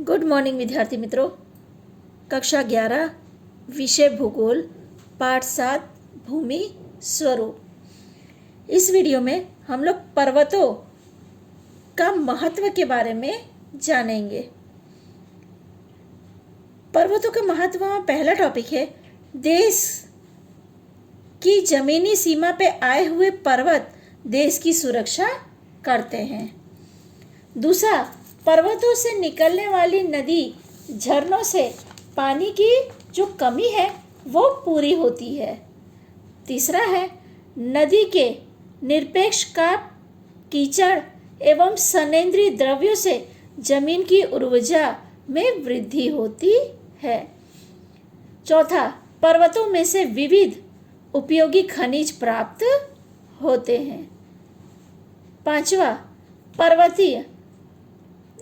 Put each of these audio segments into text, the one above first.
Good morning विद्यार्थी मित्रों। कक्षा 11 विषय भूगोल पाठ 7 भूमि स्वरूप। इस वीडियो में हम लोग पर्वतों का महत्व के बारे में जानेंगे। पर्वतों का महत्व में पहला टॉपिक है देश की जमीनी सीमा पे आए हुए पर्वत देश की सुरक्षा करते हैं। दूसरा, पर्वतों से निकलने वाली नदी झरनों से पानी की जो कमी है वो पूरी होती है। तीसरा है नदी के निरपेक्ष काप कीचड़ एवं सनेन्द्रीय द्रव्यों से जमीन की उर्वरा में वृद्धि होती है। चौथा, पर्वतों में से विविध उपयोगी खनिज प्राप्त होते हैं। पांचवा, पर्वतीय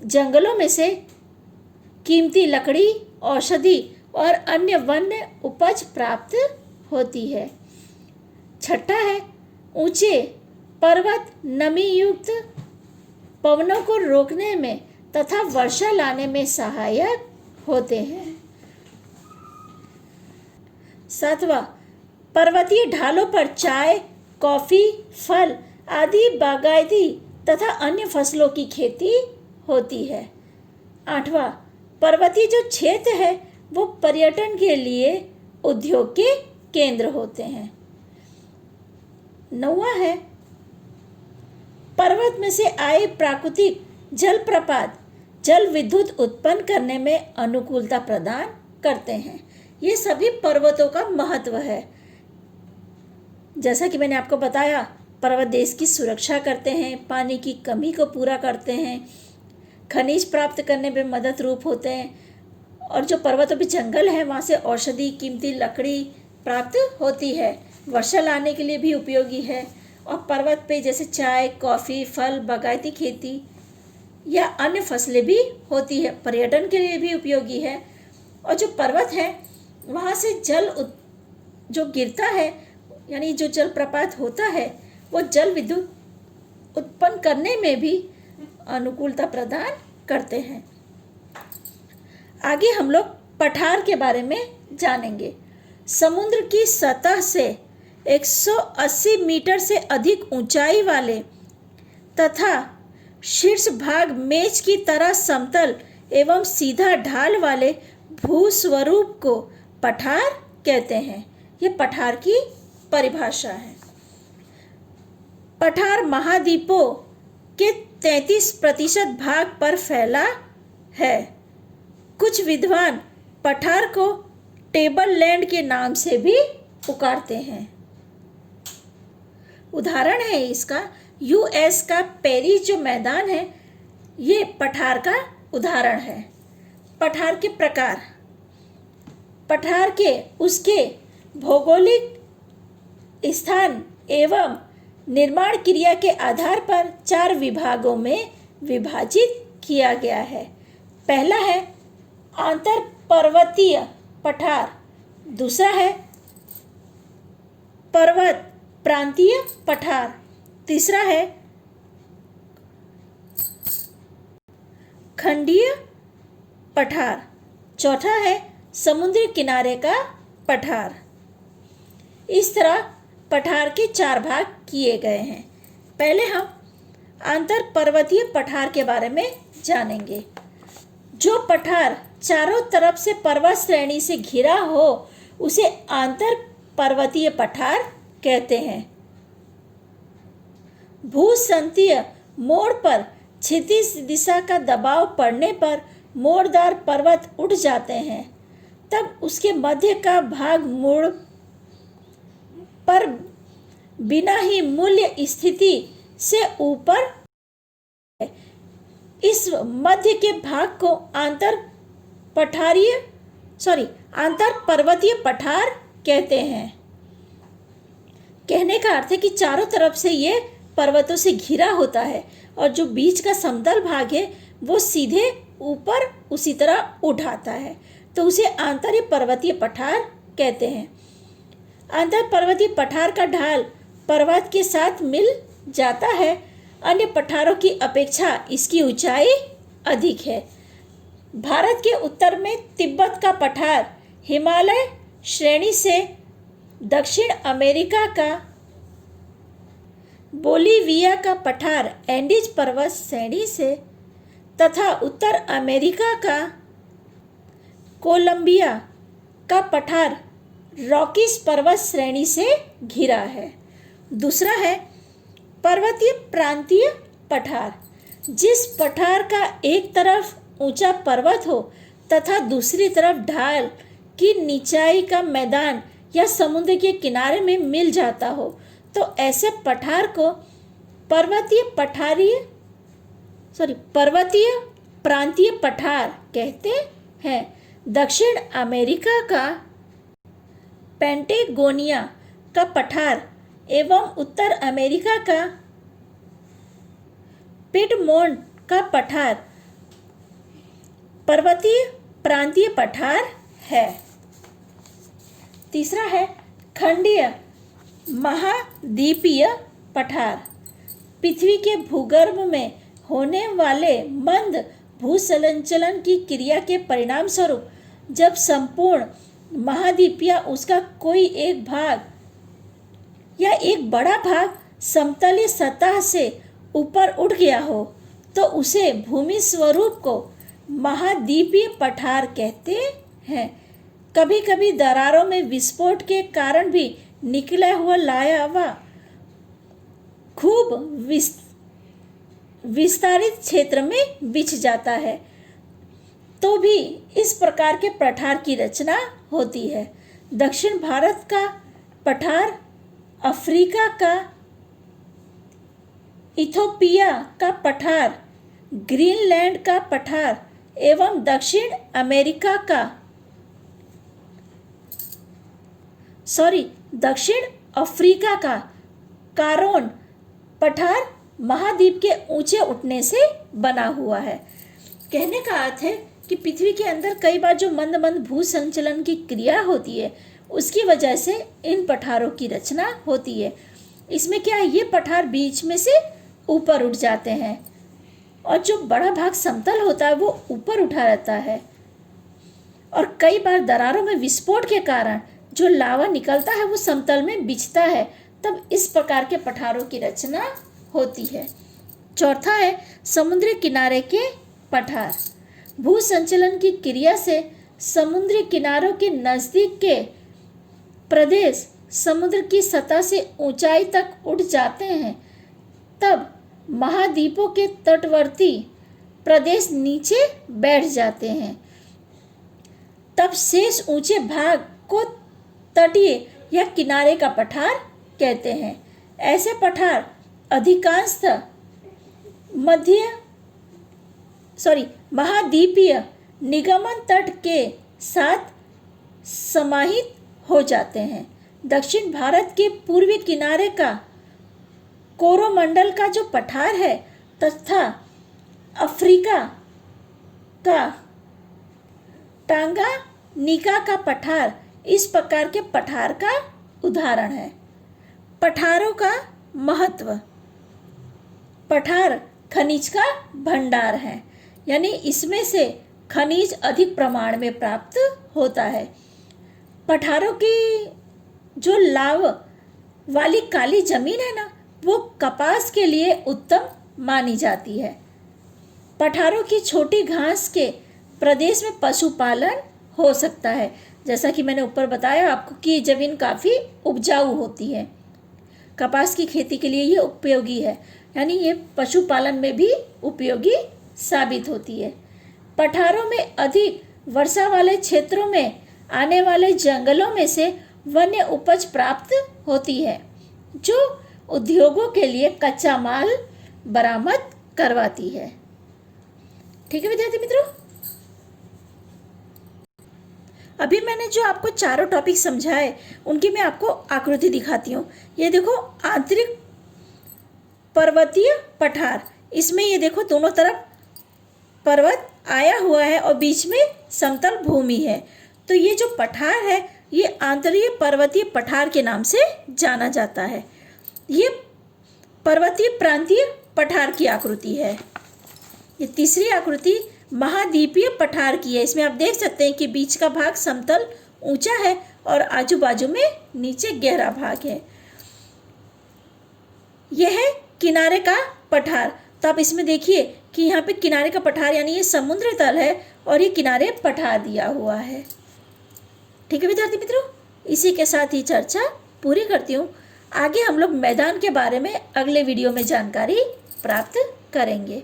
जंगलों में से कीमती लकड़ी, औषधि और अन्य वन्य उपज प्राप्त होती है। छठा है ऊंचे पर्वत नमी युक्त पवनों को रोकने में तथा वर्षा लाने में सहायक होते हैं। सातवां, पर्वतीय ढालों पर चाय, कॉफी, फल आदि बागायती तथा अन्य फसलों की खेती होती है। आठवां, पर्वतीय जो क्षेत्र है वो पर्यटन के लिए उद्योग के केंद्र होते हैं। नौवां है पर्वत में से आए प्राकृतिक जलप्रपात जल विद्युत उत्पन्न करने में अनुकूलता प्रदान करते हैं। ये सभी पर्वतों का महत्व है। जैसा कि मैंने आपको बताया, पर्वत देश की सुरक्षा करते हैं, पानी की कमी को पूरा करते हैं, खनिज प्राप्त करने में मदद रूप होते हैं और जो पर्वतों पे जंगल है वहाँ से औषधि, कीमती लकड़ी प्राप्त होती है, वर्षा लाने के लिए भी उपयोगी है। और पर्वत पे जैसे चाय, कॉफ़ी, फल, बागायती खेती या अन्य फसलें भी होती है, पर्यटन के लिए भी उपयोगी है। और जो पर्वत है वहाँ से जल जो गिरता है यानी जो जलप्रपात होता है वो जल विद्युत उत्पन्न करने में भी अनुकूलता प्रदान करते हैं। आगे हम लोग पठार के बारे में जानेंगे। समुद्र की सतह से 180 मीटर से अधिक ऊंचाई वाले तथा शीर्ष भाग मेज की तरह समतल एवं सीधा ढाल वाले भूस्वरूप को पठार कहते हैं। ये पठार की परिभाषा है। पठार महाद्वीपों के 33% भाग पर फैला है। कुछ विद्वान पठार को टेबल लैंड के नाम से भी पुकारते हैं। उदाहरण है इसका यूएस का पेरिस जो मैदान है, ये पठार का उदाहरण है। पठार के प्रकार, पठार के उसके भौगोलिक स्थान एवं निर्माण क्रिया के आधार पर 4 विभागों में विभाजित किया गया है। पहला है आंतर पर्वतीय पठार, दूसरा है पर्वत प्रांतीय पठार, तीसरा है खंडीय पठार, चौथा है समुद्री किनारे का पठार। इस तरह पठार के 4 भाग किए गए हैं। पहले हम आंतर पर्वतीय पठार के बारे में जानेंगे। जो पठार चारों तरफ से पर्वत श्रेणी से घिरा हो उसे आंतर पर्वतीय पठार कहते हैं। भूसंतीय मोड़ पर क्षितिज दिशा का दबाव पड़ने पर मोड़दार पर्वत उठ जाते हैं, तब उसके मध्य का भाग मोड़ पर बिना ही मूल्य स्थिति से ऊपर, इस मध्य के भाग को आंतर पर्वतीय पठार कहते हैं। कहने का अर्थ है कि चारों तरफ से ये पर्वतों से घिरा होता है और जो बीच का समतल भाग है वो सीधे ऊपर उसी तरह उठाता है, तो उसे आंतर पर्वतीय पठार कहते हैं। आंतर पर्वतीय पठार का ढाल पर्वत के साथ मिल जाता है। अन्य पठारों की अपेक्षा इसकी ऊंचाई अधिक है। भारत के उत्तर में तिब्बत का पठार हिमालय श्रेणी से, दक्षिण अमेरिका का बोलिविया का पठार एंडीज पर्वत श्रेणी से तथा उत्तर अमेरिका का कोलंबिया का पठार रॉकीज पर्वत श्रेणी से घिरा है। दूसरा है पर्वतीय प्रांतीय पठार। जिस पठार का एक तरफ ऊंचा पर्वत हो तथा दूसरी तरफ ढाल की निचाई का मैदान या समुद्र के किनारे में मिल जाता हो, तो ऐसे पठार को पर्वतीय प्रांतीय पठार कहते हैं। दक्षिण अमेरिका का पेंटेगोनिया का पठार एवं उत्तर अमेरिका का पिडमोंट का पठार पर्वतीय प्रांतीय पठार है। तीसरा है खंडीय महाद्वीपीय पठार। पृथ्वी के भूगर्भ में होने वाले मंद भूसंचलन की क्रिया के परिणाम स्वरूप जब संपूर्ण महाद्वीप या उसका कोई एक भाग या एक बड़ा भाग समतलीय सतह से ऊपर उठ गया हो, तो उसे भूमि स्वरूप को महाद्वीपीय पठार कहते हैं। कभी कभी दरारों में विस्फोट के कारण भी निकला हुआ लावा खूब विस्तारित क्षेत्र में बिछ जाता है, तो भी इस प्रकार के पठार की रचना होती है। दक्षिण भारत का पठार, अफ्रीका का इथोपिया का पठार, ग्रीनलैंड का पठार एवं दक्षिण अफ्रीका का कारोन पठार महाद्वीप के ऊंचे उठने से बना हुआ है। कहने का अर्थ है कि पृथ्वी के अंदर कई बार जो मंद मंद भू संचलन की क्रिया होती है, उसकी वजह से इन पठारों की रचना होती है। इसमें क्या है, ये पठार बीच में से ऊपर उठ जाते हैं और जो बड़ा भाग समतल होता है वो ऊपर उठा रहता है, और कई बार दरारों में विस्फोट के कारण जो लावा निकलता है वो समतल में बिछता है, तब इस प्रकार के पठारों की रचना होती है। चौथा है समुद्री किनारे के पठार। भू संचलन की क्रिया से समुद्री किनारों के नज़दीक के प्रदेश समुद्र की सतह से ऊंचाई तक उठ जाते हैं, तब महाद्वीपों के तटवर्ती प्रदेश नीचे बैठ जाते हैं। तब शेष ऊंचे भाग को तटीय या किनारे का पठार कहते हैं। ऐसे पठार अधिकांशतः महाद्वीपीय निगमन तट के साथ समाहित हो जाते हैं। दक्षिण भारत के पूर्वी किनारे का कोरोमंडल का जो पठार है तथा अफ्रीका का टांगानिका का पठार इस प्रकार के पठार का उदाहरण है। पठारों का महत्व। पठार खनिज का भंडार है, यानी इसमें से खनिज अधिक प्रमाण में प्राप्त होता है। पठारों की जो लाव वाली काली जमीन है ना, वो कपास के लिए उत्तम मानी जाती है। पठारों की छोटी घास के प्रदेश में पशुपालन हो सकता है, जैसा कि मैंने ऊपर बताया आपको कि जमीन काफ़ी उपजाऊ होती है। कपास की खेती के लिए ये उपयोगी है, यानी ये पशुपालन में भी उपयोगी साबित होती है। पठारों में अधिक वर्षा वाले क्षेत्रों में आने वाले जंगलों में से वन्य उपज प्राप्त होती है, जो उद्योगों के लिए कच्चा माल बरामद करवाती है। ठीक है विद्यार्थी मित्रों, अभी मैंने जो आपको चारों टॉपिक समझाए उनकी मैं आपको आकृति दिखाती हूँ। ये देखो आंतरिक पर्वतीय पठार, इसमें ये देखो दोनों तरफ पर्वत आया हुआ है और बीच में समतल भूमि है, तो ये जो पठार है ये आंतरिक पर्वतीय पठार के नाम से जाना जाता है। ये पर्वतीय प्रांतीय पठार की आकृति है। ये तीसरी आकृति महाद्वीपीय पठार की है। इसमें आप देख सकते हैं कि बीच का भाग समतल ऊंचा है और आजू बाजू में नीचे गहरा भाग है। यह है किनारे का पठार। तो आप इसमें देखिए कि यहाँ पे किनारे का पठार यानी ये समुद्र तल है और ये किनारे पठार दिया हुआ है। ठीक है विद्यार्थी मित्रों, इसी के साथ ही चर्चा पूरी करती हूँ। आगे हम लोग मैदान के बारे में अगले वीडियो में जानकारी प्राप्त करेंगे।